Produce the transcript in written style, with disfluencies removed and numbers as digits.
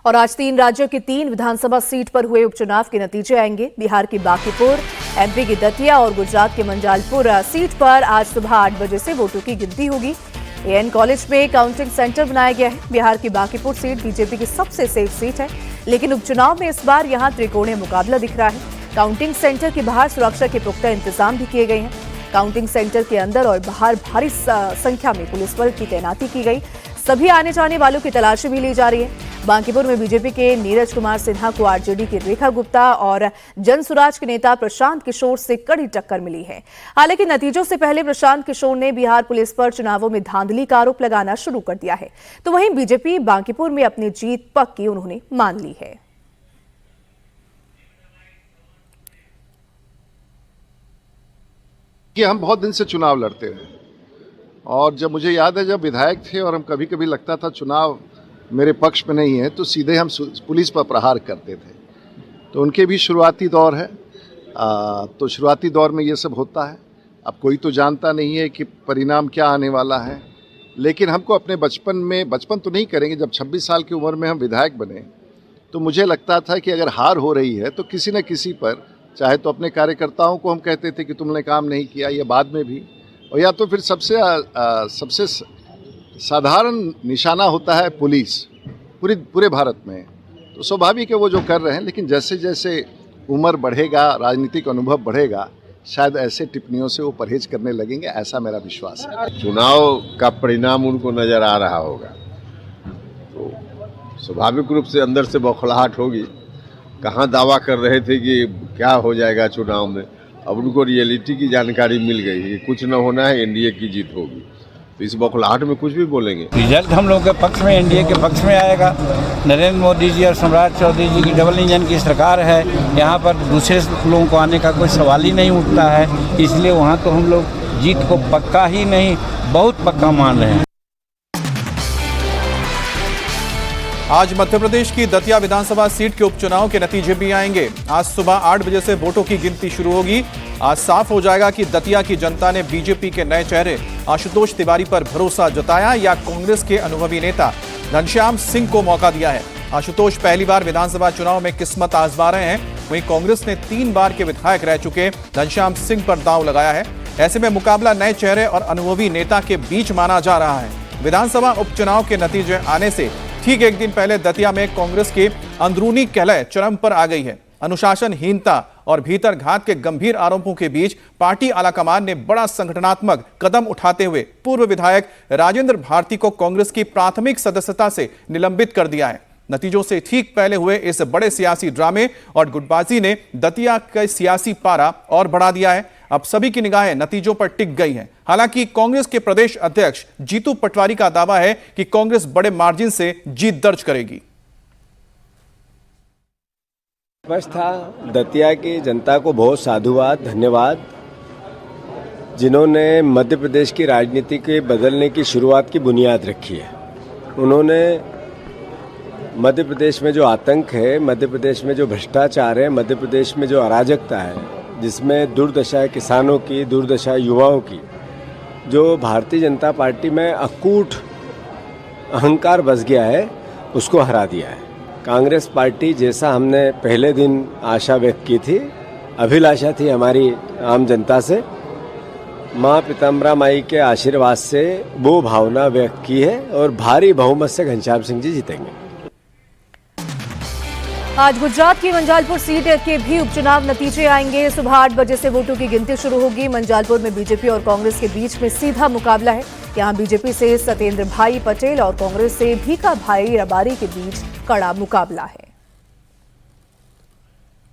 और आज 3 राज्यों की 3 विधानसभा सीट पर हुए उपचुनाव के नतीजे आएंगे। बिहार की बांकीपुर, एमपी की दतिया और गुजरात के मंजालपुर सीट पर आज सुबह 8 बजे से वोटों की गिनती होगी। एएन कॉलेज में काउंटिंग सेंटर बनाया गया है। बिहार की बांकीपुर सीट बीजेपी की सबसे सेफ सीट है, लेकिन उपचुनाव में इस बार यहां त्रिकोणीय मुकाबला दिख रहा है। काउंटिंग सेंटर के बाहर सुरक्षा के पुख्ता इंतजाम भी किए गए हैं। काउंटिंग सेंटर के अंदर और बाहर भारी संख्या में पुलिस बल की तैनाती की गई। सभी आने जाने वालों की तलाशी भी ली जा रही है। बांकीपुर में बीजेपी के नीरज कुमार सिन्हा को आरजेडी की रेखा गुप्ता और जनसुराज के नेता प्रशांत किशोर से कड़ी टक्कर मिली है। हालांकि नतीजों से पहले प्रशांत किशोर ने बिहार पुलिस पर चुनावों में धांधली का आरोप लगाना शुरू कर दिया है, तो वहीं बीजेपी बांकीपुर में अपनी जीत पक्की उन्होंने मान ली है। कि हम बहुत दिन से चुनाव लड़ते हैं और जब मुझे याद है जब विधायक थे और हम कभी कभी लगता था चुनाव मेरे पक्ष में नहीं है तो सीधे हम पुलिस पर प्रहार करते थे। तो उनके भी शुरुआती दौर है, तो शुरुआती दौर में ये सब होता है। अब कोई तो जानता नहीं है कि परिणाम क्या आने वाला है, लेकिन हमको अपने बचपन तो नहीं करेंगे, जब 26 साल की उम्र में हम विधायक बने तो मुझे लगता था कि अगर हार हो रही है तो किसी न किसी पर, चाहे तो अपने कार्यकर्ताओं को हम कहते थे कि तुमने काम नहीं किया, या बाद में भी, और या तो फिर सबसे साधारण निशाना होता है पुलिस पूरे भारत में। तो स्वाभाविक है वो जो कर रहे हैं, लेकिन जैसे जैसे उम्र बढ़ेगा, राजनीतिक अनुभव बढ़ेगा, शायद ऐसे टिप्पणियों से वो परहेज करने लगेंगे, ऐसा मेरा विश्वास है। चुनाव का परिणाम उनको नजर आ रहा होगा तो स्वाभाविक रूप से अंदर से बौखलाहट होगी। कहाँ दावा कर रहे थे कि क्या हो जाएगा चुनाव में, अब उनको रियलिटी की जानकारी मिल गई है। कुछ न होना है, एनडीए की जीत होगी, तो इस बौखलाहट में कुछ भी बोलेंगे। रिजल्ट हम लोगों के पक्ष में, एनडीए के पक्ष में आएगा। नरेंद्र मोदी जी और सम्राट चौधरी जी की डबल इंजन की सरकार है। यहाँ पर दूसरे लोगों को आने का कोई सवाल ही नहीं उठता है, इसलिए वहाँ तो हम लोग जीत को पक्का ही नहीं, बहुत पक्का मान रहे हैं। आज मध्य प्रदेश की दतिया विधानसभा सीट के उपचुनाव के नतीजे भी आएंगे। आज सुबह 8 बजे से वोटों की गिनती शुरू होगी। आज साफ हो जाएगा कि दतिया की जनता ने बीजेपी के नए चेहरे आशुतोष तिवारी पर भरोसा जताया या कांग्रेस के अनुभवी नेता घनश्याम सिंह को मौका दिया है। आशुतोष पहली बार विधानसभा चुनाव में किस्मत आजमा रहे हैं, वहीं कांग्रेस ने 3 बार के विधायक रह चुके घनश्याम सिंह पर दांव लगाया है। ऐसे में मुकाबला नए चेहरे और अनुभवी नेता के बीच माना जा रहा है। विधानसभा उपचुनाव के नतीजे आने से ठीक एक दिन पहले दतिया में कांग्रेस की अंदरूनी कलह चरम पर आ गई है। अनुशासनहीनता और भीतर घात के गंभीर आरोपों के बीच पार्टी आलाकमान ने बड़ा संगठनात्मक कदम उठाते हुए पूर्व विधायक राजेंद्र भारती को कांग्रेस की प्राथमिक सदस्यता से निलंबित कर दिया है। नतीजों से ठीक पहले हुए इस बड़े सियासी ड्रामे और गुटबाजी ने दतिया का सियासी पारा और बढ़ा दिया है। अब सभी की निगाहें नतीजों पर टिक गई हैं। हालांकि कांग्रेस के प्रदेश अध्यक्ष जीतू पटवारी का दावा है कि कांग्रेस बड़े मार्जिन से जीत दर्ज करेगी। स्पष्ट था, दतिया की जनता को बहुत साधुवाद, धन्यवाद, जिन्होंने मध्य प्रदेश की राजनीति के बदलने की शुरुआत की बुनियाद रखी है। उन्होंने मध्य प्रदेश में जो आतंक है, मध्य प्रदेश में जो भ्रष्टाचार है, मध्य प्रदेश में जो अराजकता है, जिसमें दुर्दशा है किसानों की, दुर्दशा युवाओं की, जो भारतीय जनता पार्टी में अकूट अहंकार बस गया है, उसको हरा दिया है। कांग्रेस पार्टी, जैसा हमने पहले दिन आशा व्यक्त की थी, अभिलाषा थी हमारी आम जनता से, माँ पीताम्बरा माई के आशीर्वाद से वो भावना व्यक्त की है और भारी बहुमत से घनश्याम सिंह जी जीतेंगे। आज गुजरात की मंजालपुर सीट के भी उपचुनाव नतीजे आएंगे। सुबह 8 बजे से वोटों की गिनती शुरू होगी। मंजालपुर में बीजेपी और कांग्रेस के बीच में सीधा मुकाबला है। यहां बीजेपी से सत्येंद्र भाई पटेल और कांग्रेस से भीखा भाई रबारी के बीच कड़ा मुकाबला है।